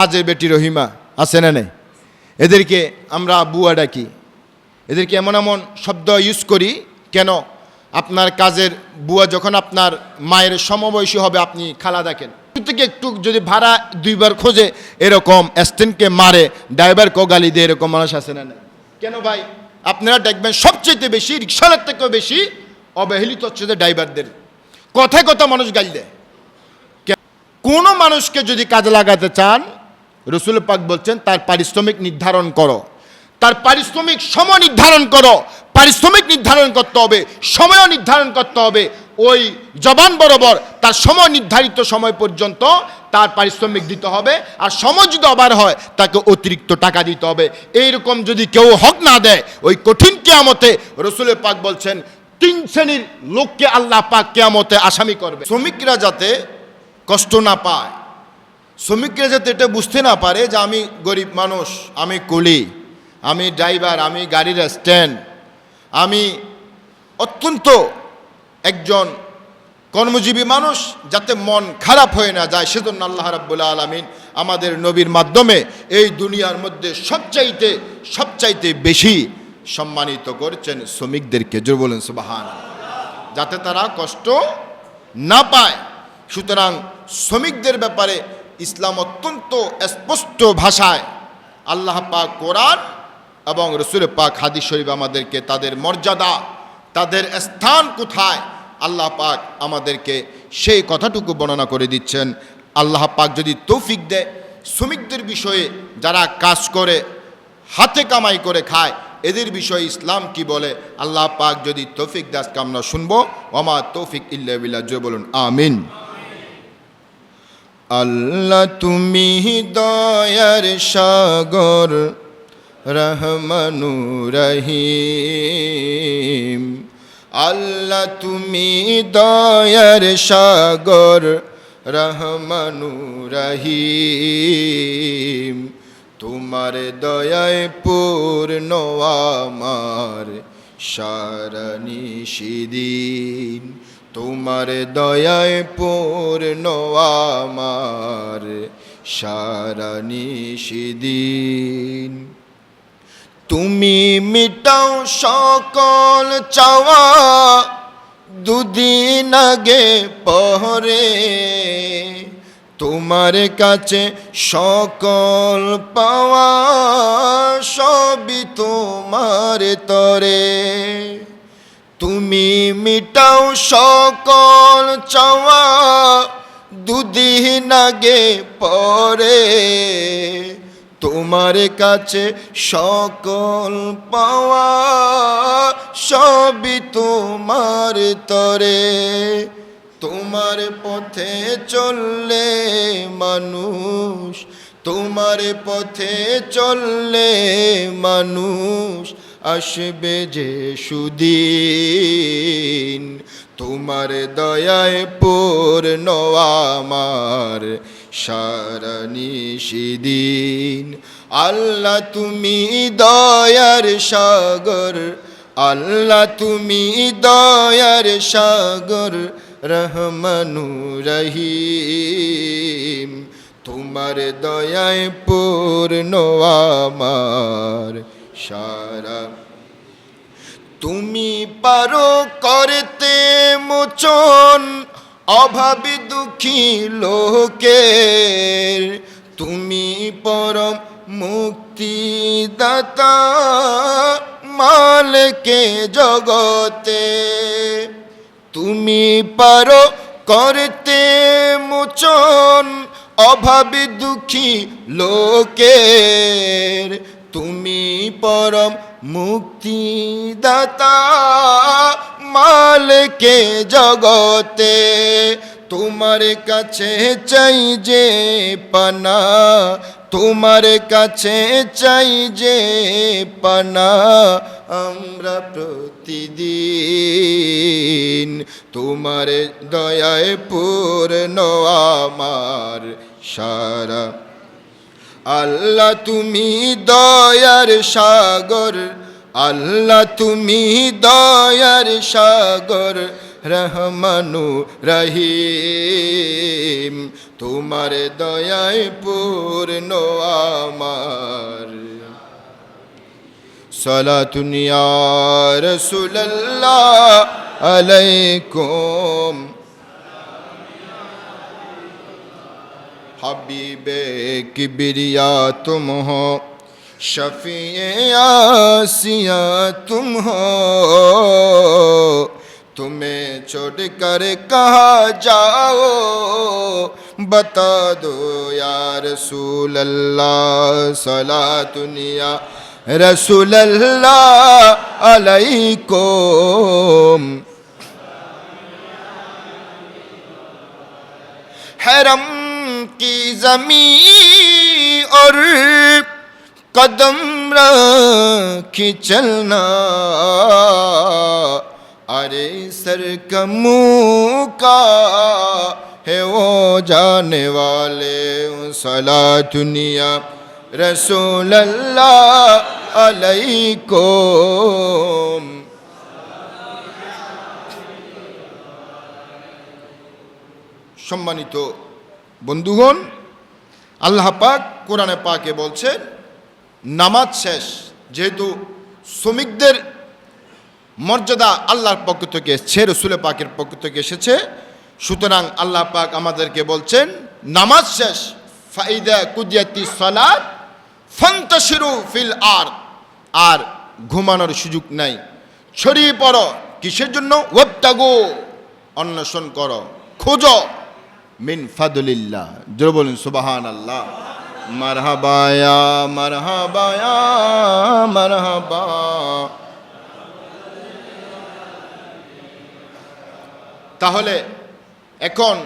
কাজের বেটি রহিমা আছে না নেই, এদেরকে আমরা বুয়া ডাকি, এদেরকে এমন এমন শব্দ ইউজ করি কেন? আপনার কাজের বুয়া যখন আপনার মায়ের সমবয়সী হবে আপনি খালা দেখেন, থেকে একটু যদি ভাড়া দুইবার খোঁজে এরকম স্ট্যান্ডকে মারে, ড্রাইভারকেও গালি দিয়ে, এরকম মানুষ আছে না নেই? কেন ভাই? আপনারা দেখবেন সবচেয়ে বেশি রিক্সাওয়ালার থেকেও বেশি অবহেলিত হচ্ছে যে ড্রাইভারদের। কথায় কথা মানুষ গালি দেয়। কোনো মানুষকে যদি কাজে লাগাতে চান, রসুল পাক বলছেন তার পারিশ্রমিক নির্ধারণ করো, তার পারিশ্রমিক সময় নির্ধারণ করো। পারিশ্রমিক নির্ধারণ করতে হবে, সময়ও নির্ধারণ করতে হবে। ওই জবান বরাবর তার সময় নির্ধারিত সময় পর্যন্ত তার পারিশ্রমিক দিতে হবে, আর সময় যদি ওভার হয় তাকে অতিরিক্ত টাকা দিতে হবে। এইরকম যদি কেউ হক না দেয়, ওই কঠিন কিয়ামতে রসুল পাক বলছেন 3 শ্রেণীর লোককে আল্লাহ পাক কিয়ামতে আসামি করবে। শ্রমিকরা যাতে কষ্ট না পায়, শ্রমিকরা যাতে এটা বুঝতে না পারে যে আমি গরিব মানুষ, আমি কুলি, আমি ড্রাইভার, আমি গাড়ির স্ট্যান্ড, আমি অত্যন্ত একজন কর্মজীবী মানুষ, যাতে মন খারাপ হয়ে না যায়, সেজন্য আল্লাহ রাব্বুল আলামিন আমাদের নবীর মাধ্যমে এই দুনিয়ার মধ্যে সবচাইতে বেশি সম্মানিত করেছেন শ্রমিকদেরকে। জোর বলেন সুবহানাল্লাহ, যাতে তারা কষ্ট না পায়। সুতরাং শ্রমিকদের ব্যাপারে ইসলাম অত্যন্ত স্পষ্ট ভাষায় আল্লাহ পাক কোরআন এবং রসুল পাক হাদিস শরীফ আমাদেরকে তাদের মর্যাদা, তাদের স্থান কোথায়, আল্লাহ পাক আমাদেরকে সেই কথাটুকু বর্ণনা করে দিচ্ছেন। আল্লাহ পাক যদি তৌফিক দেয়, শ্রমিকদের বিষয়ে যারা কাজ করে, হাতে কামাই করে খায়, এদের বিষয়ে ইসলাম কি বলে, আল্লাহ পাক যদি তৌফিক দেয় আজকে আমরা শুনবো। ওমা তৌফিক ইল্লা বিল্লাহ। জয় বলুন আমিন। আল্লাহ তুমি দয়ার সাগর, রহমানু রহিম। আল্লাহ তুমি দয়ার সাগর, রহমানু রহিম। তোমার দয়ায় পূর্ণ আমার সারা নিশিদিন। তোমার দয়ায় পূর্ণ আমার সারা নিশিদিন। তুমি মিটাও সকল চাওয়া, দুদিন আগে পরে। তোমার কাছে সকল পাওয়া, সবই তোমার তরে। তুমি মিটাও সকল চাওয়া, দুদিন আগে পরে। তোমার কাছে সকল পাওয়া, সবই তোমার তরে। তোমার পথে চললে মানুষ, তোমার পথে চললে মানুষ আসবে যে সুদিন। তোমার দয়ায় পূর্ণ আমার সারা নিশিদিন। আল্লাহ তুমি দয়ার সাগর, আল্লাহ তুমি দয়ার সাগর, রহমানু রহিম। তোমার দয়ায় পূর্ণ আমার সারা। তুমি পারো করতে মোচন অভাবী দুঃখী লোকের। তুমি পরম মুক্তিদাতা, মালিকে জগতে। তুমি পারো করতে মোচন অভাবী দুঃখী লোকের। তুমি পরম মুক্তিদাতা, মালিকে জগতে। তোমার কাছে চাই যে পানা, তোমার কাছে চাই যে পানা আমরা প্রতিদিন। তোমার দয়ায় পূর্ণ আমার সারা। আল্লাহ তুমি দয়ার সাগর, আল্লাহ তুমি দয়ার সাগর, রহমানু রহিম। তোমার দয়ায় পূর্ণ আমার সালাতুন ইয়া রাসূলুল্লাহ আলাইকুম हबीबे किबरिया तुम हो शफीए आसिया तुम हो तुम्हें छोड़ कर कहाँ जाओ बता दो या रसूल अल्लाह सलातुन या रसूल अल्लाह अलैकुम हरम की ज़मीं और कदम रखी चलना अरे सर कमूँ का है वो जाने वाले सलातुन या रसूल अल्लाह अलैकुम সম্মানিত বন্ধুগণ, আল্লাহ পাক কোরআনে পাকে বলছেন নামাজ শেষ। যেহেতু শ্রমিকদের মর্যাদা আল্লাহর পক্ষ থেকে এসেছে, রসুল পাকের পক্ষ থেকে এসেছে, সুতরাং আল্লাহ পাক আমাদেরকে বলছেন নামাজ শেষ। ফাইদা কুদিয়াতি সালাত ফান্তাশিরু ফিল আরদ, আর ঘুমানোর সুযোগ নাই, ছড়িয়ে পড়ো। কিসের জন্য? ওয়াবতাগু, অন্বেষণ করো, খোঁজো, মিন ফাদলিল্লাহ। জোরে বলুন সুবহানাল্লাহ। মারহাবা ইয়া মারহাবা ইয়া মারহাবা। তাহলে এখন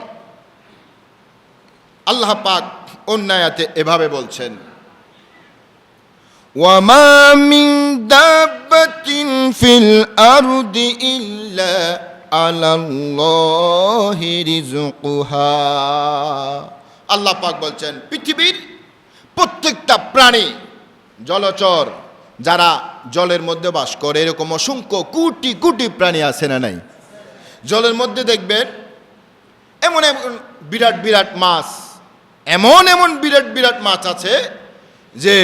আল্লাহ পাক অন্য আয়াতে এভাবে বলছেন ওয়ামা মিন দাব্বাতিন ফিল আরদি ইল্লা আলাল্লাহি রিজকুহা। আল্লাহ পাক বলছেন পৃথিবীর প্রত্যেকটা প্রাণী, জলচর, যারা জলের মধ্যে বাস করে, এরকম অসংখ্য কোটি কোটি প্রাণী আছে না নাই? জলের মধ্যে দেখবেন এমন এমন বিরাট বিরাট মাছ, এমন এমন বিরাট বিরাট মাছ আছে যে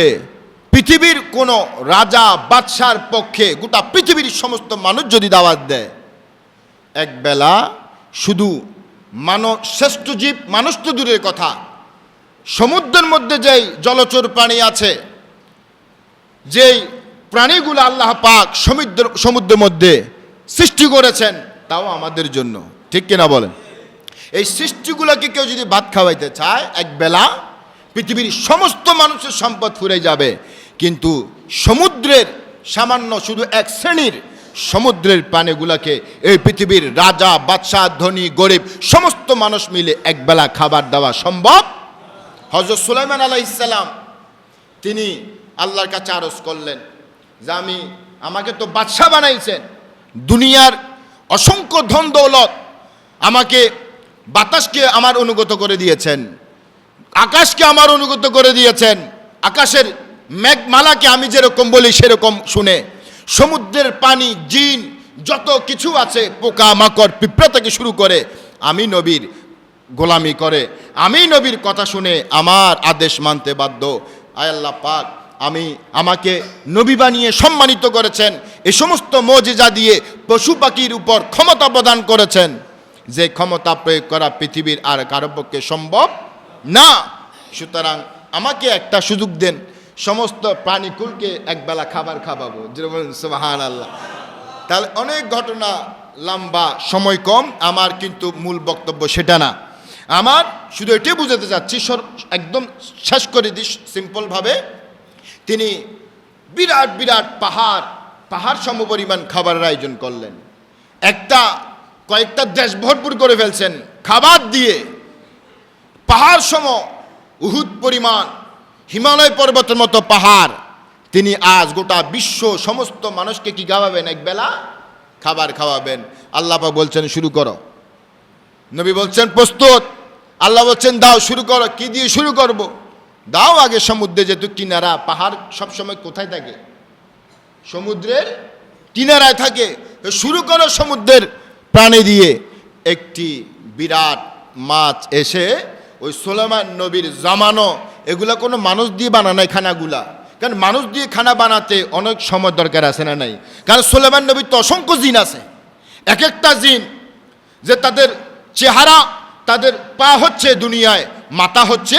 পৃথিবীর কোনো রাজা বাদশার পক্ষে গোটা পৃথিবীর সমস্ত মানুষ যদি দাওয়াত দেয়, একবেলা শুধু শ্রেষ্ঠ জীব মানুষ তো দূরের কথা, সমুদ্রের মধ্যে যেই জলচর প্রাণী আছে, যেই প্রাণীগুলো আল্লাহ পাক সমুদ্রের মধ্যে সৃষ্টি করেছেন, তাও আমাদের জন্য, ঠিক কিনা বলেন? এই সৃষ্টিগুলোকে কেউ যদি ভাত খাওয়াইতে চায়, একবেলা পৃথিবীর সমস্ত মানুষের সম্পদ ফুরে যাবে, কিন্তু সমুদ্রের সামান্য শুধু এক শ্রেণীর সমুদ্রের প্রাণীগুলোকে এই পৃথিবীর রাজা বাদশাহ ধনী গরিব সমস্ত মানুষ মিলে একবেলা খাবার দেওয়া সম্ভব। হযরত সুলাইমান আলাইহিস সালাম তিনি আল্লাহর কাছে আরজ করলেন যে আমাকে তো বাদশাহ বানাইছেন, দুনিয়ার অসংখ্য ধন দৌলত, আমাকে বাতাসকে আমার অনুগত করে দিয়েছেন, আকাশকে আমার অনুগত করে দিয়েছেন, আকাশের মেঘমালাকে আমি যেরকম বলি সেরকম শুনে, সমুদ্রের পানি, জিন, যত কিছু আছে, পোকা মাকড় পিঁপড়া থেকে শুরু করে, আমি নবীর গোলামি করে, আমি নবীর কথা শুনে আমার আদেশ মানতে বাধ্য। আয় আল্লাহ পাক আমাকে নবী বানিয়ে সম্মানিত করেছেন, এই সমস্ত মুজিজা দিয়ে পশু পাখির উপর ক্ষমতা প্রদান করেছেন, যে ক্ষমতা প্রয়োগ করা পৃথিবীর আর কারো পক্ষে সম্ভব না। সুতরাং আমাকে একটা সুযোগ দেন, সমস্ত প্রাণীকুলকে একবেলা খাবার খাওয়াবো। যেমন সুবহানাল্লাহ। তাহলে অনেক ঘটনা, লম্বা, সময় কম, আমার কিন্তু মূল বক্তব্য সেটা না। আমার শুধু এটাই বুঝাতে চাচ্ছি, একদম শেষ করে দিই সিম্পলভাবে। তিনি বিরাট বিরাট পাহাড় সমপরিমাণ খাবারের আয়োজন করলেন, কয়েকটা দেশ ভরপুর করে ফেলছেন খাবার দিয়ে। পাহাড় সম, উহুদ পরিমাণ, হিমালয় পর্বতের মতো পাহাড়, তিনি আজ গোটা বিশ্ব সমস্ত মানুষকে কি খাওয়াবেন? একবেলা খাবার খাওয়াবেন। আল্লাহ পাক বলছেন শুরু করো, নবী বলছেন প্রস্তুত, আল্লাহ বলছেন দাও শুরু করো। কি দিয়ে শুরু করব? দাও আগে সমুদ্রে, যেহেতু কিনারা, পাহাড় সবসময় কোথায় থাকে? সমুদ্রের কিনারায় থাকে। শুরু করো সমুদ্রের প্রাণী দিয়ে। একটি বিরাট মাছ এসে ওই সুলাইমান নবীর জামানো এগুলা কোনো মানুষ দিয়ে বানানো খানাগুলা, কারণ মানুষ দিয়ে খানা বানাতে অনেক সময় দরকার আছে না নাই? কারণ সুলাইমান নবীর তো অসংখ্য জিন আছে, এক একটা জিন যে তাদের চেহারা, তাদের পা হচ্ছে দুনিয়ায়, মাথা হচ্ছে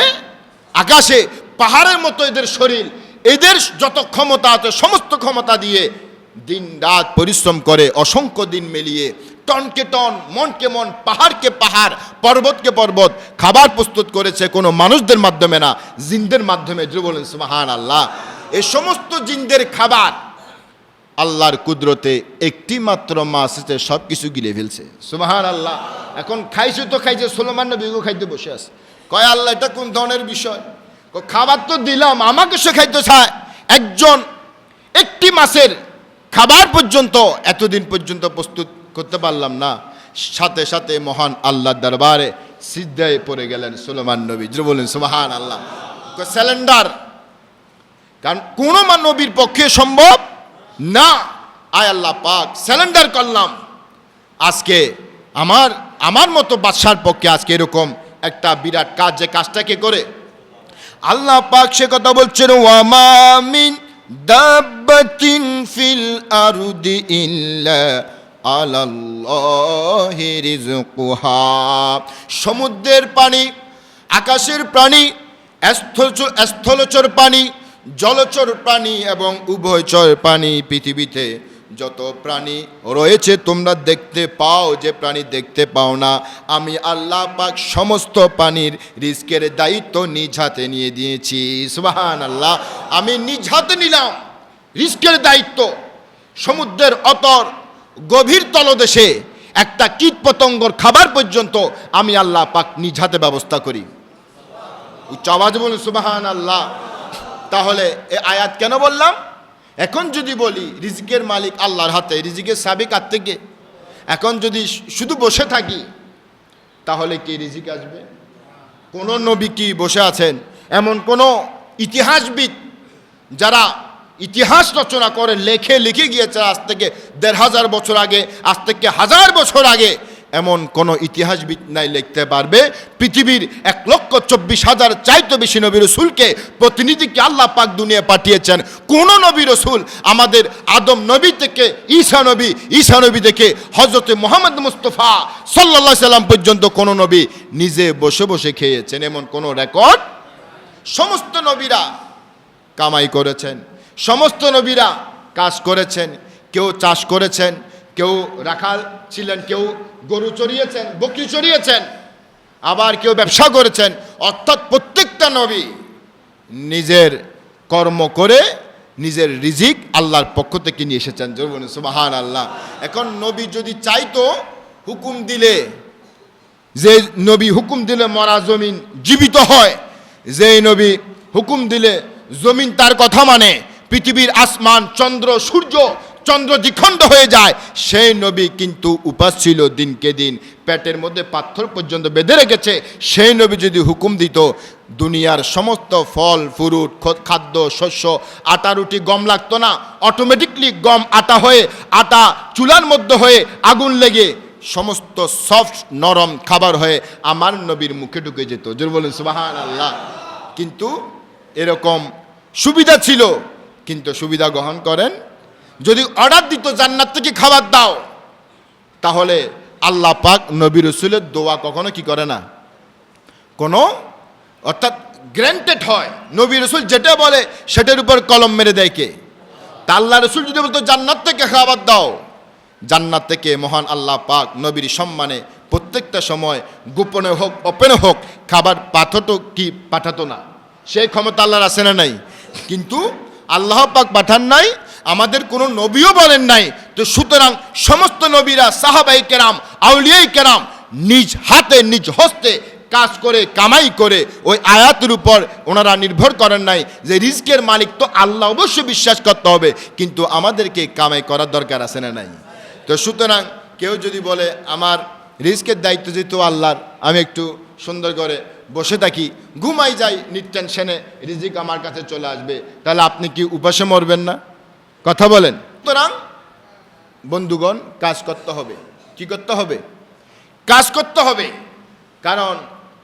আকাশে, পাহাড়ের মতো এদের শরীর, এদের যত ক্ষমতা আছে সমস্ত ক্ষমতা দিয়ে দিন রাত পরিশ্রম করে অসংখ্য দিন মিলিয়ে টনকে টন, মনকে মন, পাহাড়কে পাহাড়, পর্বতকে পর্বত খাবার প্রস্তুত করেছে কোনো মানুষদের মাধ্যমে না, জিনদের মাধ্যমে। যে বলেন সুবহানাল্লাহ। এই সমস্ত জিনদের খাবার আল্লাহর কুদরতে একটি মাত্র মাছ এসে সব কিছু গিলে ফেলছে। সুবহানাল্লাহ। এখন খাইছে তো খাইছে, সুলাইমান নবীও খাইতে বসে আছে। কয় আল্লাহ এটা কোন ধরনের বিষয়? খাবার তো দিলাম, আমাকে সে খাইতে চায়। একজন একটি মাছের খাবার পর্যন্ত এতদিন পর্যন্ত প্রস্তুত করতে পারলাম না, সাথে সাথে মহান আল্লাহর দরবারে সিজদায় পড়ে গেলেন সুলাইমান নবী। যে বলেন সুবহানাল্লাহ। সিলিন্ডার, কারণ কোন নবীর পক্ষে সম্ভব না। আয় আল্লাহ পাক সিলিন্ডার করলাম, আজকে আমার মতো বাদশার পক্ষে আজকে এরকম একটা বিরাট কাজ, যে কাজটা কে করে? আল্লাহ পাক সে কথা বলছেন, ওয়ামা মিন দাব্বাতিন ফিল আরদি ইল্লা আলাল্লাহি রিজকুহা। সমুদ্রের পানি, আকাশের প্রাণী, স্থলচর প্রাণী, জলচর প্রাণী এবং উভয়চর প্রাণী, পৃথিবীতে যত প্রাণী রয়েছে তোমরা দেখতে পাও, যে প্রাণী দেখতে পাও না, আমি আল্লাহ পাক সমস্ত প্রাণীর রিজকের দায়িত্ব নিজ হাতে নিয়ে দিয়েছি। সুবহানাল্লাহ। আমি নিজ হাতে নিলাম রিজকের দায়িত্ব। সমুদ্রের অতর গভীর তলদেশে একটা কীট পতঙ্গর খাবার পর্যন্ত আমি আল্লাহ পাক নিজ হাতে ব্যবস্থা করি। উচ্চ আওয়াজে বলুন সুবহানাল্লাহ। তাহলে এই আয়াত কেন বললাম? এখন যদি বলি রিজিকের মালিক আল্লাহর হাতে, রিজিকের সাবিক কার থেকে? এখন যদি শুধু বসে থাকি তাহলে কি রিজিক আসবে? কোন নবী কি বসে আছেন? এমন কোন ইতিহাসবিদ যারা ইতিহাস রচনা করে লিখে গিয়েছে আজ থেকে ১৫০০ বছর আগে, আজ থেকে ১০০০ বছর আগে, এমন কোন ইতিহাসবিদ নাই লিখতে পারবে পৃথিবীর ১,২৪,০০০ চাইতে বেশি নবী রসুলকে, প্রতিনিধিকে আল্লাহ পাক দুনিয়া পাঠিয়েছেন। কোন নবী রসুল আমাদের আদম নবী থেকে ঈসা নবী থেকে হযরতে মুহাম্মদ মুস্তাফা সাল্লাল্লাহু আলাইহি সাল্লাম পর্যন্ত কোন নবী নিজে বসে বসে খেয়েছেন এমন কোন রেকর্ড? সমস্ত নবীরা কামাই করেছেন, সমস্ত নবীরা কাজ করেছেন। কেউ চাষ করেছেন, কেউ রাখাল ছিলেন, কেউ গরু চড়িয়েছেন, বকরি চড়িয়েছেন, আবার কেউ ব্যবসা করেছেন। অর্থাৎ প্রত্যেকটা নবী নিজের কর্ম করে নিজের রিজিক আল্লাহর পক্ষ থেকে নিয়ে এসেছেন। সুবহানাল্লাহ। এখন নবী যদি চাইতো, হুকুম দিলে, যে নবী হুকুম দিলে মরা জমিন জীবিত হয়, যে নবী হুকুম দিলে জমিন তার কথা মানে, পৃথিবীর আসমান, চন্দ্র, সূর্য, চন্দ্র দ্বিখণ্ড হয়ে যায়, সেই নবী কিন্তু উপাস ছিল দিনকে দিন, পেটের মধ্যে পাথর পর্যন্ত বেঁধে রেখেছে। সেই নবী যদি হুকুম দিত, দুনিয়ার সমস্ত ফল ফ্রুট, খাদ্য, শস্য, আটা, রুটি, গম লাগতো না, অটোমেটিকলি গম আটা হয়ে, আটা চুলার মধ্যে হয়ে আগুন লেগে সমস্ত সফট নরম খাবার হয়ে আমার নবীর মুখে ঢুকে যেত। জোর বলেন সুবহানাল্লাহ। কিন্তু এরকম সুবিধা ছিল, কিন্তু সুবিধা গ্রহণ করেন। যদি অর্ডার দিত জান্নাত থেকে খাবার দাও, তাহলে আল্লাহ পাক নবী রসুলের দোয়া কখনো কি করে না, কোনো অর্থাৎ গ্র্যান্টেড হয়। নবী রসুল যেটা বলে সেটার উপর কলম মেরে দেয় কে? তা আল্লাহ রসুল যদি বলতো জান্নাত থেকে খাবার দাও, জান্নাত থেকে মহান আল্লাহ পাক নবীর সম্মানে প্রত্যেকটা সময় গোপনে হোক ওপেনে হোক খাবার পাঠাতো না। সেই ক্ষমতা আল্লাহর আছে না নাই? কিন্তু আল্লাহ পাক পাঠান নাই, আমাদের কোনো নবীও বলেন নাই। তো সুতরাং সমস্ত নবীরা, সাহাবাই কেরাম, আউলিয়াই কেরাম নিজ হাতে নিজ হস্তে কাজ করে কামাই করে ওই আয়াতের উপর ওনারা নির্ভর করেন নাই যে রিজকের মালিক তো আল্লাহ, অবশ্যই বিশ্বাস করতে হবে, কিন্তু আমাদেরকে কামাই করার দরকার আছে না নাই? তো সুতরাং কেউ যদি বলে আমার রিজকের দায়িত্ব যেহেতু আল্লাহর, আমি একটু সুন্দর করে বসে থাকি, ঘুমাই যাই, নিট টেনশনে রিজিক আমার কাছে চলে আসবে, তাহলে আপনি কি উপাসে মরবেন না? কথা বলেন। সুতরাং বন্ধুগণ, কাজ করতে হবে। কি করতে হবে? কাজ করতে হবে। কারণ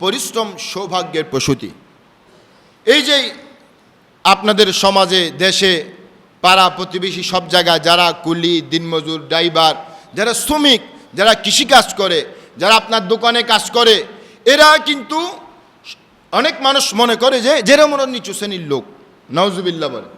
পরিশ্রম সৌভাগ্যের প্রসূতি। এই যে আপনাদের সমাজে, দেশে, পাড়া প্রতিবেশী সব জায়গায় যারা কুলি, দিনমজুর, ড্রাইভার, যারা শ্রমিক, যারা কৃষিকাজ করে, যারা আপনার দোকানে কাজ করে, এরা কিন্তু অনেক মানুষ মনে করে যে যেরা মনে নিচু শ্রেণীর লোক, নাউজুবিল্লাহ বলে।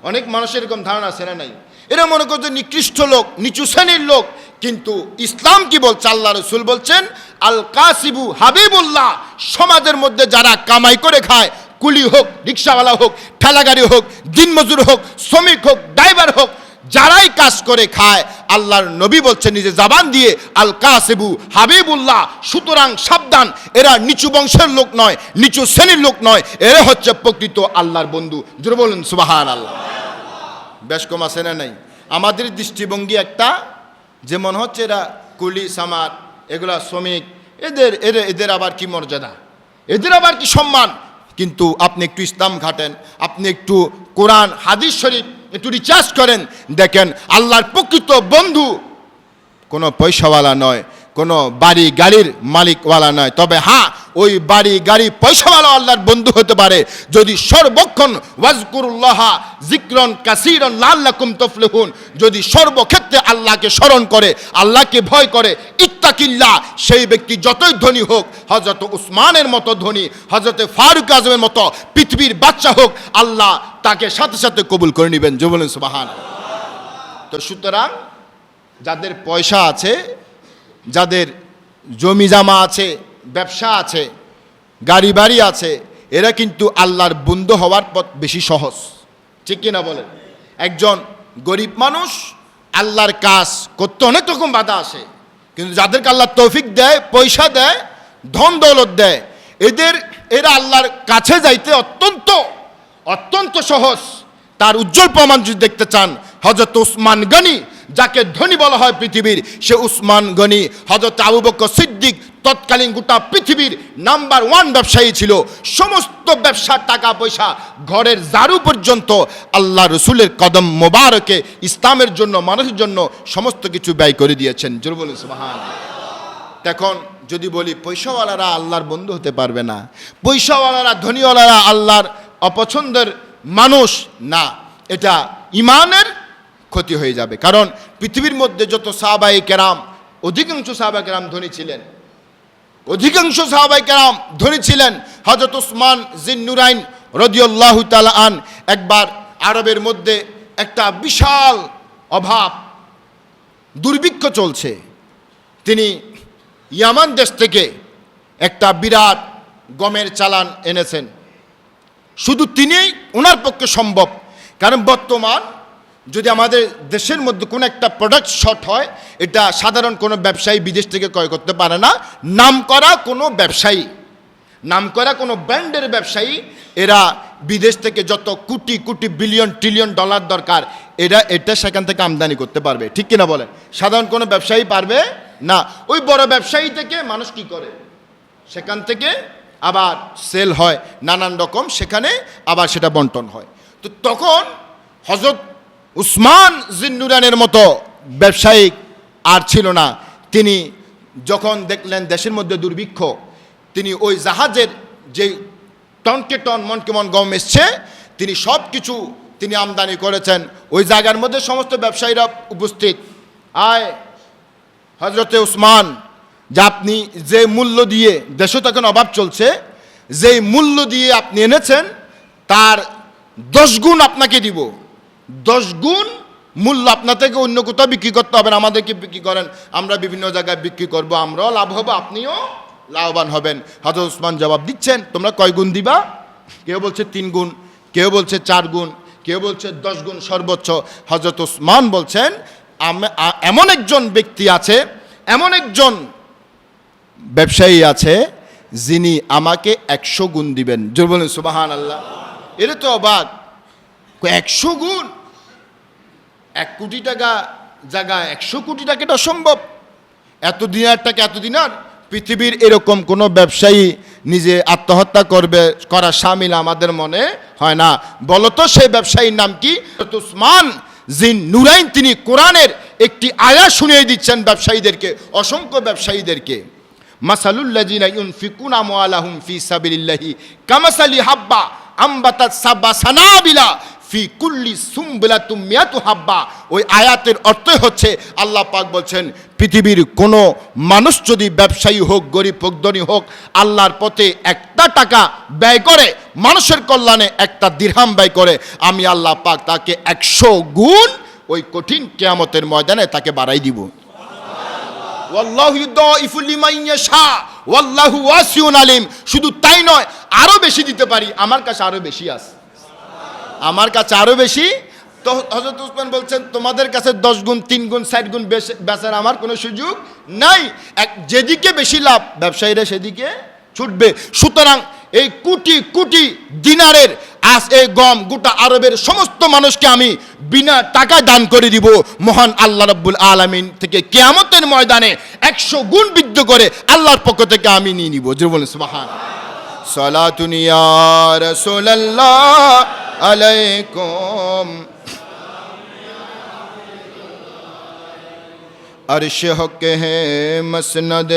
অনেক মানুষের এরকম ধারণা আছে না নাই? এরা মনে করে যে নিকৃষ্ট লোক, নিচু শ্রেণীর লোক। কিন্তু ইসলাম কি বলছে? আল্লাহ রসুল বলছেন আল কাসিবু হাবিবুল্লাহ, সমাজের মধ্যে যারা কামাই করে খায়, কুলি হোক, রিক্সাওয়ালা হোক, ঠেলাগাড়ি হোক, দিনমজুর হোক, শ্রমিক হোক, ড্রাইভার হোক, যারাই কাজ করে খায়, আল্লাহর নবী বলছেন নিজে জবান দিয়ে আল কাসিবু হাবিবুল্লাহ, সুতরাং সাবধান, এরা নিচু বংশের লোক নয়, নিচু শ্রেণীর লোক নয়, এরা হচ্ছে প্রকৃত আল্লাহর বন্ধু। জোরে বলুন সুবহানাল্লাহ। বেশ কম আছে না নাই? আমাদের দৃষ্টিভঙ্গি একটা, যে মনে হচ্ছে এরা কুলি সামার, এগুলা শ্রমিক, এদের আবার কি মর্যাদা, এদের আবার কি সম্মান। কিন্তু আপনি একটু ইসলাম ঘাটেন, আপনি একটু কোরআন হাদিস শরীফ একটু রিচার্জ করেন, দেখেন আল্লাহর প্রকৃত বন্ধু কোনো পয়সাওয়ালা নয়, কোনো বাড়ি গাড়ির মালিকওয়ালা নয়। তবে হ্যাঁ, ওই বাড়ি গাড়ি পয়সাওয়ালা আল্লাহর বন্ধু হতে পারে যদি সর্বক্ষণ ওয়াজকুরুল্লাহ যিকরান কাসীরান লাআল্লাকুম তুফলিহুন, যদি সর্বক্ষেত্রে আল্লাহকে স্মরণ করে, আল্লাহকে ভয় করে, ইত্তাকিল্লাহ, সেই ব্যক্তি যতই ধনী হোক, হযরত উসমানের মতো ধনী, হযরত ফারুক আজমের মতো পৃথিবীর বাদশা হোক, আল্লাহ তাকে সাথে সাথে কবুল করে নেবেন। জোরে বলেন সুবহানাল্লাহ। তো সুতরাং যাদের পয়সা আছে, যাদের জমি জামা আছে, ব্যবসা আছে, গাড়ি বাড়ি আছে, এরা কিন্তু আল্লাহর বন্ধু হওয়ার পথ বেশি সহজ, ঠিক কিনা বলেন? একজন গরিব মানুষ আল্লাহর কাজ করতে অনেক রকম বাধা আসে, কিন্তু যাদেরকে আল্লাহ তৌফিক দেয়, পয়সা দেয়, ধন দৌলত দেয়, এরা আল্লাহর কাছে যাইতে অত্যন্ত অত্যন্ত সহজ। তার উজ্জ্বল প্রমাণ যদি দেখতে চান, হযরত উসমান গনি, যাকে ধনী বলা হয় পৃথিবীর, সে উসমান গনি, হযরত আবু বকর সিদ্দিক তৎকালীন গোটা পৃথিবীর নাম্বার 1 ব্যবসায়ী ছিল। সমস্ত ব্যবসার টাকা পয়সা, ঘরের ঝাড়ু পর্যন্ত আল্লাহ রসুলের কদম মোবারকে ইসলামের জন্য, মানুষের জন্য সমস্ত কিছু ব্যয় করে দিয়েছেন। জোরে বলুন সুবহানাল্লাহ। এখন যদি বলি পয়সাওয়ালারা আল্লাহর বন্ধু হতে পারবে না, পয়সাওয়ালারা, ধনীওয়ালারা আল্লাহর অপছন্দের মানুষ না, এটা ইমানের ক্ষতি হয়ে যাবে। কারণ পৃথিবীর মধ্যে যত সাহাবায়ে কেরাম, অধিকাংশ সাহাবায়ে কেরাম ধনী ছিলেন, অধিকাংশ সাহাবায়ে কেরাম ধনী ছিলেন। হযরত উসমান জিন্নুরাইন রাদিয়াল্লাহু তাআলা আন, একবার আরবের মধ্যে একটা বিশাল অভাব, দুর্ভিক্ষ চলছে। তিনি ইয়ামান দেশ থেকে একটা বিরাট গমের চালান এনেছেন। শুধু তিনিই, ওনার পক্ষে সম্ভব। কারণ বর্তমান যদি আমাদের দেশের মধ্যে কোনো একটা প্রোডাক্ট শর্ট হয়, এটা সাধারণ কোনো ব্যবসায়ী বিদেশ থেকে ক্রয় করতে পারে না। নামকরা কোনো ব্যবসায়ী, নামকরা কোনো ব্র্যান্ডের ব্যবসায়ী, এরা বিদেশ থেকে যত crore crore billion trillion dollar দরকার, এটা সেখান থেকে আমদানি করতে পারবে, ঠিক কিনা বলেন? সাধারণ কোনো ব্যবসায়ী পারবে না। ওই বড় ব্যবসায়ী থেকে মানুষ কি করে, সেখান থেকে আবার সেল হয় নানান রকম, সেখানে আবার সেটা বন্টন হয়। তো তখন হযরত উসমান জিন্নুরানের মতো ব্যবসায়ী আর ছিল না। তিনি যখন দেখলেন দেশের মধ্যে দুর্ভিক্ষ, তিনি ওই জাহাজের যে টনকে টন মনকে মন গম এসছে, তিনি সব কিছু তিনি আমদানি করেছেন। ওই জায়গার মধ্যে সমস্ত ব্যবসায়ীরা উপস্থিত। আয় হযরতে উসমান, যে আপনি যে মূল্য দিয়ে, দেশে তখন অভাব চলছে, যেই মূল্য দিয়ে আপনি এনেছেন তার 10 গুণ আপনাকে দিব, 10 গুণ মূল্য আপনার থেকে অন্য কোথাও বিক্রি করতে হবে না। আমাদেরকে বিক্রি করেন, আমরা বিভিন্ন জায়গায় বিক্রি করব, আমরাও লাভ হবো, আপনিও লাভবান হবেন। হযরত উসমান জবাব দিচ্ছেন, তোমরা কয় গুণ দিবা? কেউ বলছে 3 গুণ, কেউ বলছে 4 গুণ, কেউ বলছে 10 গুণ সর্বোচ্চ। হযরত উসমান বলছেন, এমন একজন ব্যক্তি আছে, এমন একজন ব্যবসায়ী আছে, যিনি আমাকে 100 গুণ দিবেন। জোরে বলেন সুবহানাল্লাহ। এর তো অবাক, 100 গুণ, 1 কোটি টাকা জায়গায় 100 কোটি টাকা, এটা সম্ভব? এত দিনার টাকা, এত দিনার পৃথিবীর এরকম কোনো ব্যবসায়ী নিজে আত্মহত্যা করার শামিল আমাদের মনে হয় না। বলতো সেই ব্যবসায়ীর নাম কি? উসমান জিন্নুরাইন। তিনি কোরআনের একটি আয়াত শুনিয়ে দিচ্ছেন ব্যবসায়ীদেরকে, অসংখ্য ব্যবসায়ীদেরকে। মাসালুল লাযিনা ইউনফিকুনা আমওয়ালাহুম ফি সাবিলিল্লাহি কামাসালি হাব্বা আম্বাতাত সাবা সানাবিলা ফি কুল্লি সুমবুলাতুম মিয়াতু হাব্বা। ওই আয়াতের অর্থ হচ্ছে আল্লাহ পাক বলছেন, পৃথিবীর কোনো মানুষ যদি ব্যবসায়ী হোক, গরিব হোক, ধনী হোক, আল্লাহর পথে একটা টাকা ব্যয় করে, মানুষের কল্যাণে একটা দিরহাম ব্যয় করে, আমি আল্লাহ পাক তাকে 100 গুণ ওই কঠিন কিয়ামতের ময়দানে তাকে বাড়াই দিব। ওয়াল্লাহু ইউদাইফু লিমান ইয়াশা ওয়াল্লাহু ওয়াসিউন আলিম। শুধু তাই নয়, আরো বেশি দিতে পারি, আমার কাছে আরো বেশি আছে, আমার কাছে আরো বেশি। তো হযরত উসমান বলছেন, তোমাদের কাছে 10 গুণ, 3 গুণ, 60 গুণ বেচার আমার কোনো সুযোগ নাই। যেদিকে বেশি লাভ, ব্যবসায়ীরা সেদিকে ছুটবে। সুতরাং এই কোটি কোটি দিনারের আজ এই গম গোটা আরবের সমস্ত মানুষকে আমি বিনা টাকায় দান করে দিব। মহান আল্লাহ রাব্বুল আলামিন থেকে কিয়ামতের ময়দানে 100 গুণ বৃদ্ধি করে আল্লাহর পক্ষ থেকে আমি নিয়ে নিব। জোরে বলেন সুবহানাল্লাহ। সালাতুন ইয়া রাসূলুল্লাহ আলাইকুম अर्श हक है मसनद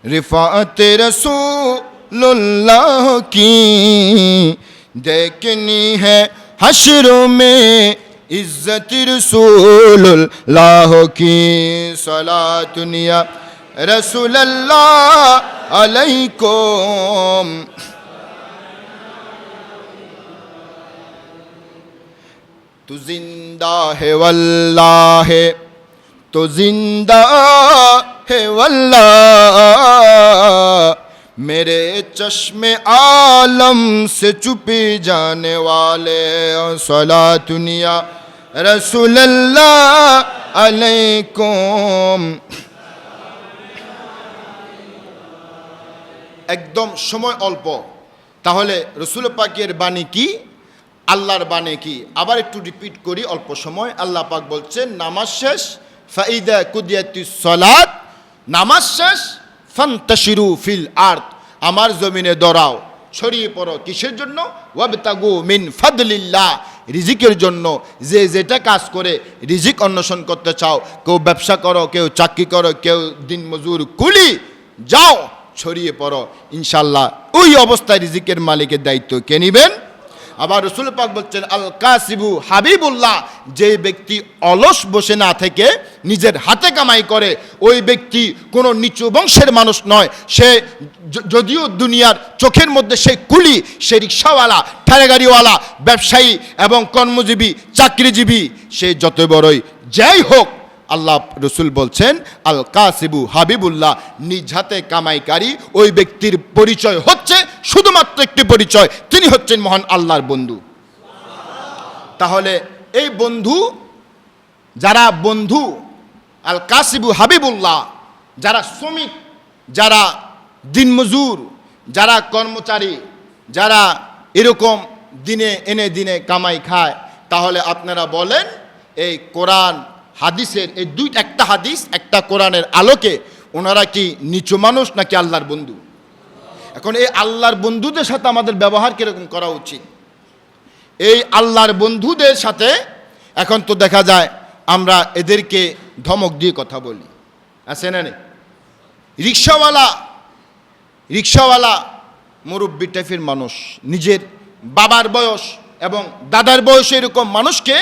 रिफात रसूलुल्लाह की, देखनी है हश्र में इज्जत रसूलुल्लाह की। सलातुन या रसूलल्लाह अलैकुम। तू जिंदा है वल्लाह है, तो जिंदा है वल्लाह, मेरे चश्मे आलम से छुपे जाने वाले। सलातुन या रसूलल्लाह अलैकुम। একদম সময় অল্প, তাহলে রসুল পাকের বাণী কি, আল্লাহর বাণী কি, আবার একটু রিপিট করি অল্প সময়। আল্লাহ পাক বলছেন, নামাজ শেষ, ফাইদা কুদিয়াতিস সালাত, নামাজ শেষ, ফান্তাশিরু ফিল আরদ, আমার জমিনে দৌড়াও, ছড়িয়ে পড়ো। কিসের জন্য? ওয়াবতাগু মিন ফাদলিল্লাহ, রিজিকের জন্য। যে যেটা কাজ করে রিজিক অন্বেষণ করতে চাও, কেউ ব্যবসা করো, কেউ চাকরি করো, কেউ দিন মজুর কুলি, যাও ছড়িয়ে পড়ো, ইনশাল্লাহ ওই অবস্থায় রিজিকের মালিকের দায়িত্ব কে নেবেন? আবার রসুল পাক বলছেন, আল কাসিবু হাবিবুল্লাহ, যে ব্যক্তি অলস বসে না থেকে নিজের হাতে কামাই করে, ওই ব্যক্তি কোনো নিচু বংশের মানুষ নয়। সে যদিও দুনিয়ার চোখের মধ্যে সে কুলি, সে রিক্সাওয়ালা, ঠেলাগাড়িওয়ালা, ব্যবসায়ী এবং কর্মজীবী, চাকরিজীবী, সে যত বড়ই যাই হোক, আল্লাহ রসুল বলছেন, আল কাসিবু হাবিবুল্লাহ, নিজ হাতে কামাইকারী ওই ব্যক্তির পরিচয় হচ্ছে শুধুমাত্র একটি পরিচয়, তিনি হচ্ছেন মহান আল্লাহর বন্ধু। তাহলে এই বন্ধু, যারা বন্ধু আল কাসিবু হাবিবুল্লাহ, যারা শ্রমিক, যারা দিনমজুর, যারা কর্মচারী, যারা এরকম দিনে এনে দিনে কামাই খায়, তাহলে আপনারা বলেন এই কোরআন হাদিসের এই একটা হাদিস একটা কোরআনের আলোকে ওনারা কি নিচু মানুষ নাকি আল্লাহর বন্ধু? এখন এই আল্লাহর বন্ধুদের সাথে আমাদের ব্যবহার কিরকম করা উচিত? এই আল্লাহর বন্ধুদের সাথে এখন তো দেখা যায় আমরা এদেরকে ধমক দিয়ে কথা বলি, আছে না নেই? রিক্সাওয়ালা মুরব্বী টাইপের মানুষ, নিজের বাবার বয়স এবং দাদার বয়সে এরকম মানুষকে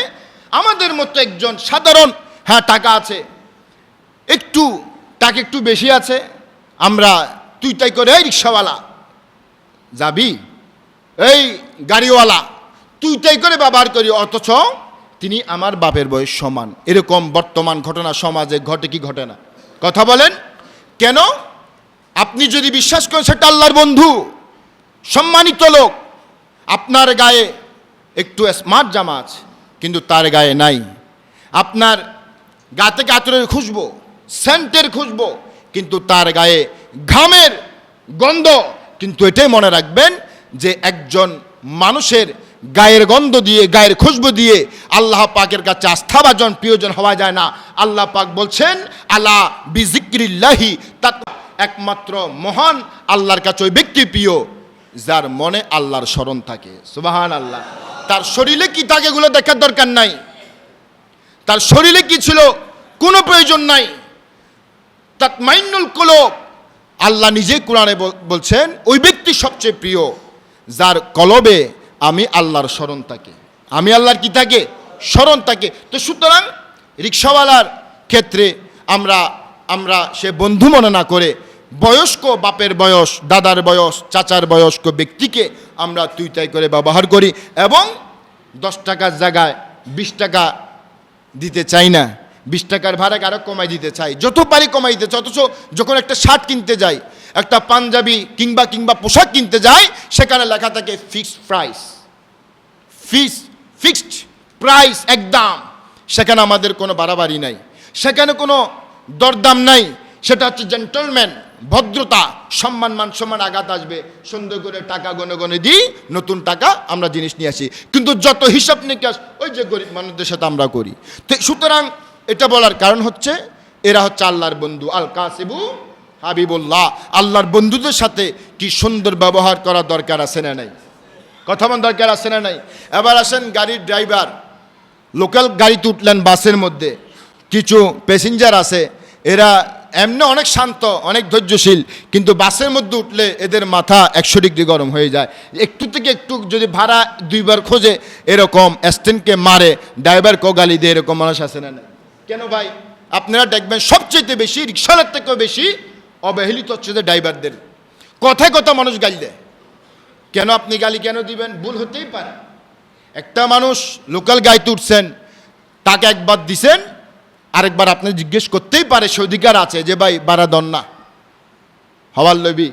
আমাদের মতো একজন সাধারণ, হ্যাঁ টাকা আছে, টাকা একটু বেশি আছে, আমরা তুই তাই করে, এই রিক্সাওয়ালা যাবি, এই গাড়িওয়ালা তুই তাই করে ব্যবহার করি, অথচ তিনি আমার বাপের বয়স সমান। এরকম বর্তমান ঘটনা সমাজে ঘটে কি ঘটে না? কথা বলেন কেন? আপনি যদি বিশ্বাস করেন সেটা আল্লাহর বন্ধু, সম্মানিত লোক, আপনার গায়ে একটু স্মার্ট জামা আছে কিন্তু তার গায়ে নাই, আপনার গা থেকে আতরের খুশবো, সেন্টের খুশবো, কিন্তু তার গায়ে ঘামের গন্ধ। কিন্তু এটাই মনে রাখবেন যে একজন মানুষের গায়ের গন্ধ দিয়ে, গায়ের খুশবু দিয়ে আল্লাহ পাকের কাছে আস্থাভাজন প্রিয়জন হওয়া যায় না। আল্লাহ পাক বলছেন, আলা বিজিক্রিল্লাহি, একমাত্র মহান আল্লাহর কাছে ওই ব্যক্তি প্রিয় যার মনে আল্লাহর স্মরণ থাকে। সুবহানাল্লাহ। তার শরীরে কি থাকে এগুলো দেখার দরকার নাই, তার শরীরে কি ছিল কোনো প্রয়োজন নাই। তাতমাইন্নুল কুলুব, আল্লাহ নিজেই কোরআনে বলছেন ওই ব্যক্তি সবচেয়ে প্রিয় যার কলবে আমি আল্লাহর স্মরণ থাকে, আমি আল্লাহর কি থাকে, স্মরণ থাকে। তো সুতরাং রিক্সাওয়ালার ক্ষেত্রে আমরা সে বন্ধু মনে না করে বয়স্ক বাপের বয়স, দাদার বয়স, চাচার বয়স্ক ব্যক্তিকে আমরা তুই তাই করে ব্যবহার করি এবং 10 টাকার জায়গায় 20 টাকা দিতে চাই না, 20 টাকার ভাড়া আরও কমাই দিতে চাই, যত পারি কমাই দিতে চাই। অথচ যখন একটা শার্ট কিনতে যাই, একটা পাঞ্জাবি কিংবা পোশাক কিনতে যাই, সেখানে লেখা থাকে ফিক্সড প্রাইস, ফিক্সড প্রাইস, একদম। সেখানে আমাদের কোনো বাড়াবাড়ি নাই, সেখানে কোনো দরদাম নাই। সেটা হচ্ছে জেন্টলম্যান, ভদ্রতা, সম্মান, মান সম্মান আঘাত আসবে। সুন্দর করে টাকা গনে গনে দিই, নতুন টাকা আমরা জিনিস নিয়ে আসি। কিন্তু যত হিসাব নিকাশ ওই যে গরিব মানুষদের সাথে আমরা করি। তো সুতরাং এটা বলার কারণ হচ্ছে এরা হচ্ছে আল্লাহর বন্ধু, আল কাসিবু হাবিবুল্লাহ। আল্লাহর বন্ধুদের সাথে কি সুন্দর ব্যবহার করা দরকার আছে না নাই? কথা বলার দরকার আছে না নাই? এবার আসেন গাড়ির ড্রাইভার, লোকাল গাড়িতে উঠলেন, বাসের মধ্যে কিছু প্যাসেঞ্জার আছে, এরা এমনি অনেক শান্ত, অনেক ধৈর্যশীল, কিন্তু বাসের মধ্যে উঠলে এদের মাথা 100 ডিগ্রি গরম হয়ে যায়। একটু থেকে একটু যদি ভাড়া 2 বার খোঁজে, এরকম স্ট্যান্ডকে মারে, ড্রাইভারকেও গালি দিয়ে, এরকম মানুষ আছে না নাই? কেন ভাই? আপনারা দেখবেন সবচেয়ে বেশি, রিক্সাওয়ালার থেকেও বেশি অবহেলিত হচ্ছে যে ড্রাইভারদের। কথায় কথা মানুষ গালি দেয়। কেন আপনি গালি কেন দিবেন? ভুল হতেই পারে। একটা মানুষ লোকাল গাড়িতে উঠছেন, তাকে একবার দিছেন, আরেকবার আপনি জিজ্ঞেস করতেই পারে, সে অধিকার আছে যে ভাই ভাড়া দন না, হওয়ার লবি।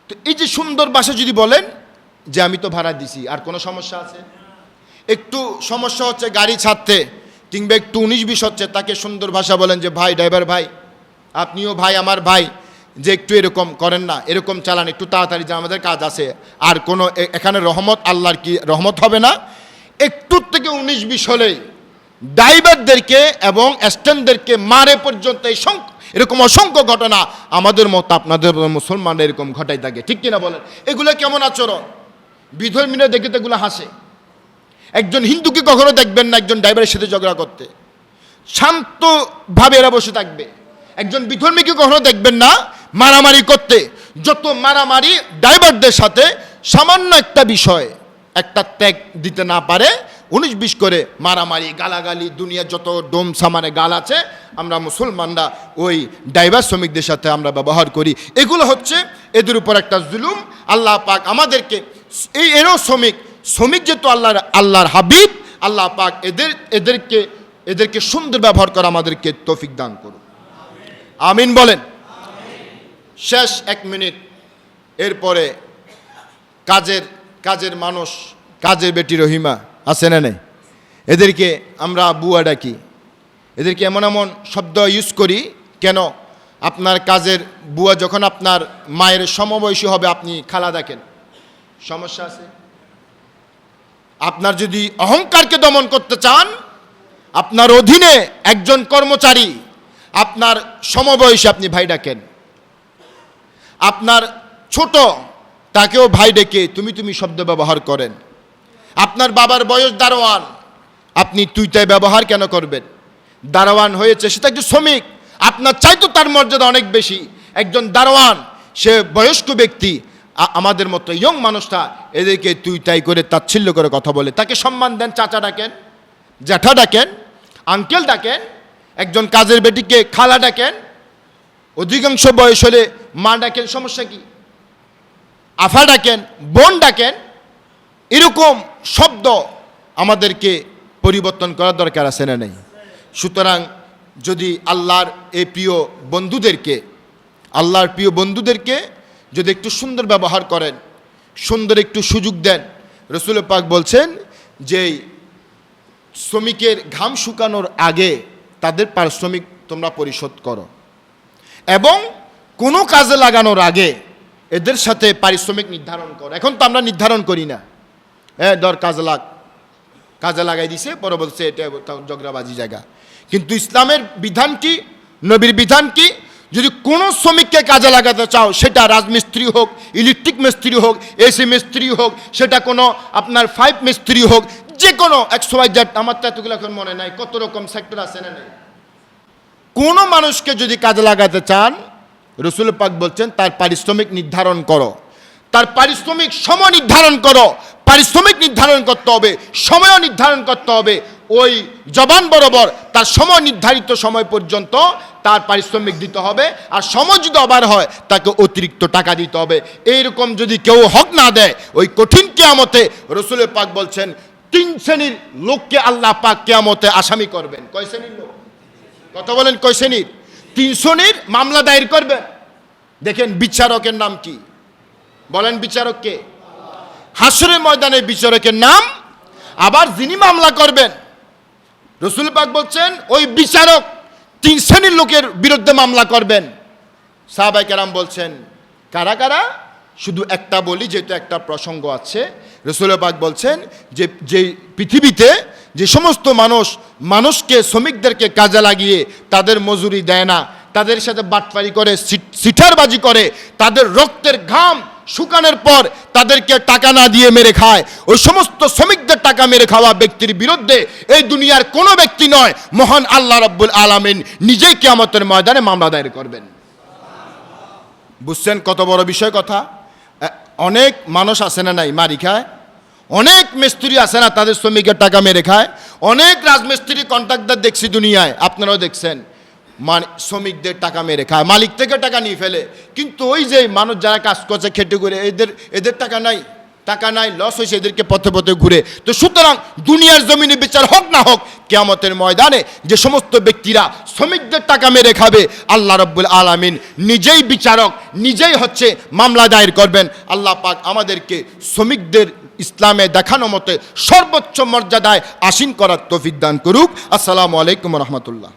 তো এই যে সুন্দর ভাষা যদি বলেন যে আমি তো ভাড়া দিছি, আর কোনো সমস্যা আছে? একটু সমস্যা হচ্ছে গাড়ি ছাড়তে, কিংবা একটু 19-20 হচ্ছে, তাকে সুন্দর ভাষা বলেন যে ভাই ড্রাইভার ভাই, আপনিও ভাই, আমার ভাই, যে একটু এরকম করেন না, এরকম চালান একটু তাড়াতাড়ি, যে আমাদের কাজ আছে। আর কোনো এখানে রহমত, আল্লাহর কি রহমত হবে না? একটু থেকে 19-20 হলেই ড্রাইভারদেরকে এবং স্ট্যান্ডদেরকে মারে পর্যন্ত এরকম অসংখ্য ঘটনা আমাদের মতো আপনাদের মুসলমান এরকম ঘটাই থাকে, ঠিক কিনা বলেন? এগুলো কেমন আচরণ? বিধর্মীরা দেখে তো এগুলো হাসে। একজন হিন্দুকে কখনো দেখবেন না একজন ড্রাইভারের সাথে ঝগড়া করতে, শান্তভাবে এরা বসে থাকবে। একজন বিধর্মীকে কখনো দেখবেন না মারামারি করতে। যত মারামারি ড্রাইভারদের সাথে, সামান্য একটা বিষয়, একটা ত্যাগ দিতে না পারে 19-20 করে মারামারি, গালাগালি, দুনিয়া যত ডোম সামানে গাল আছে, আমরা মুসলমানরা ওই ড্রাইভার শ্রমিকদের সাথে আমরা ব্যবহার করি। এগুলো হচ্ছে এদের উপর একটা জুলুম। আল্লাহ পাক আমাদেরকে এরও শ্রমিক যেহেতু আল্লাহর হাবিব, আল্লাহ পাক এদেরকে সুন্দর ব্যবহার করা আমাদেরকে তৌফিক দান করুন, আমিন বলেন। শেষ 1 মিনিট, এরপরে কাজের মানুষ, কাজের বেটি রহিমা আছে না নেই? এদেরকে আমরা বুয়া ডাকি, এদেরকে এমন শব্দ ইউজ করি কেন? আপনার কাজের বুয়া যখন আপনার মায়ের সমবয়সী হবে, আপনি খালা দেখেন, সমস্যা আছে? আপনার যদি অহংকারকে দমন করতে চান, আপনার অধীনে একজন কর্মচারী আপনার সমবয়সী, আপনি ভাই ডাকেন। আপনার ছোট, তাকেও ভাই ডেকে তুমি শব্দ ব্যবহার করেন। আপনার বাবার বয়স দারোয়ান, আপনি তুই তাই ব্যবহার কেন করবেন? দারোয়ান হয়েছে, সেটা একজন শ্রমিক, আপনার চাইতো তার মর্যাদা অনেক বেশি। একজন দারোয়ান, সে বয়স্ক ব্যক্তি, আমাদের মতো ইয়ং মানুষটা এদেরকে তুই তাই করে তাচ্ছিল্য করে কথা বলে, তাকে সম্মান দেন, চাচা ডাকেন, জ্যাঠা ডাকেন, আঙ্কেল ডাকেন, একজন কাজের বেটিকে খালা ডাকেন, অধিকাংশ বয়স হলে মা ডাকেন, সমস্যা কি? আফা ডাকেন, বোন ডাকেন। এরকম শব্দ আমাদেরকে পরিবর্তন করার দরকার আছে না নেই? সুতরাং যদি আল্লাহর প্রিয় বন্ধুদেরকে যদি একটু সুন্দর ব্যবহার করেন, সুন্দর একটু সুযোগ দেন, রসুল পাক বলছেন যে শ্রমিকের ঘাম শুকানোর আগে তাদের পারিশ্রমিক তোমরা পরিশোধ করো, এবং কোনো কাজে লাগানোর আগে এদের সাথে পারিশ্রমিক নির্ধারণ করো। এখন তো আমরা নির্ধারণ করি না, ধর কাজে লাগাই দিছে, পরে বলছে এটা ঝগড়াবাজি জায়গা। কিন্তু ইসলামের বিধান কি, নবীর বিধান কি? যদি কোনো শ্রমিককে কাজে লাগাতে চাও, সেটা রাজমিস্ত্রি হোক, ইলেকট্রিক মিস্ত্রি হোক, এসি মিস্ত্রি হোক, সেটা কোনো আপনার 5 মিস্ত্রি হোক, যে কোনো XYZ, আমার তো এতগুলো এখন মনে নাই, কত রকম সেক্টর আছে না নেই? কোনো মানুষকে যদি কাজে লাগাতে চান, রসুল পাক বলছেন তার পারিশ্রমিক নির্ধারণ করো, তার পারিশ্রমিক সময় নির্ধারণ করো। পারিশ্রমিক নির্ধারণ করতে হবে, সময়ও নির্ধারণ করতে হবে। ওই জবান বরাবর তার সময় নির্ধারিত সময় পর্যন্ত তার পারিশ্রমিক দিতে হবে। আর সময় যদি আবার হয় তাকে অতিরিক্ত টাকা দিতে হবে। এইরকম যদি কেউ হক না দেয়, ওই কঠিন কিয়ামতে রসুল পাক বলছেন 3 শ্রেণীর লোককে আল্লাহ পাক কিয়ামতে আসামি করবেন। কয় শ্রেণীর লোক? কথা বলেন, কয় শ্রেণীর? 3 শ্রেণীর মামলা দায়ের করবেন। দেখেন বিচারকের নাম কি? বলেন বিচারক কে? হাসরের ময়দানে বিচারকের নাম। আবার যিনি মামলা করবেন, রসুল পাক বলছেন ওই বিচারক 3 শ্রেণীর লোকের বিরুদ্ধে মামলা করবেন। সাহাবায়ে কেরাম বলছেন কারা কারা? শুধু একটা বলি, যেহেতু একটা প্রসঙ্গ আছে। রসুল পাক বলছেন যে পৃথিবীতে যে সমস্ত মানুষকে শ্রমিকদেরকে কাজে লাগিয়ে তাদের মজুরি দেয় না, তাদের সাথে বাটপারি করে, সিটারবাজি করে, তাদের রক্তের ঘাম শুকানোর পর তাদেরকে টাকা না দিয়ে মেরে খায়, ওই সমস্ত শ্রমিকদের টাকা মেরে খাওয়া ব্যক্তির বিরুদ্ধে এই দুনিয়ার কোনো ব্যক্তি নয়, মহান আল্লাহ রাব্বুল আলামিন নিজেই কিয়ামতের ময়দানে মামলা দায়ের করবেন। বুঝছেন কত বড় বিষয় কথা? অনেক মানুষ আছে না নাই মারি খায়, অনেক মিস্ত্রি আছে না তাদের শ্রমিকের টাকা মেরে খায়, অনেক রাজমিস্ত্রি কন্ট্রাক্টর দেখছি দুনিয়ায়, আপনারাও দেখছেন, শ্রমিকদের টাকা মেরে খায়, মালিক থেকে টাকা নিয়ে ফেলে। কিন্তু ওই যে মানুষ যারা কাজ করছে খেটে করে, এদের টাকা নাই, লস হয়েছে, এদেরকে পথে পথে ঘুরে। তো সুতরাং দুনিয়ার জমিনে বিচার হোক না হোক, কিয়ামতের ময়দানে যে সমস্ত ব্যক্তিরা শ্রমিকদের টাকা মেরে খাবে, আল্লাহ রাব্বুল আলামিন নিজেই বিচারক, নিজেই হচ্ছে মামলা দায়ের করবেন। আল্লাহ পাক আমাদেরকে শ্রমিকদের ইসলামে দেখানো মতে সর্বোচ্চ মর্যাদায় আসীন করার তৌফিক দান করুক। আসসালামু আলাইকুম রহমতুল্লাহ।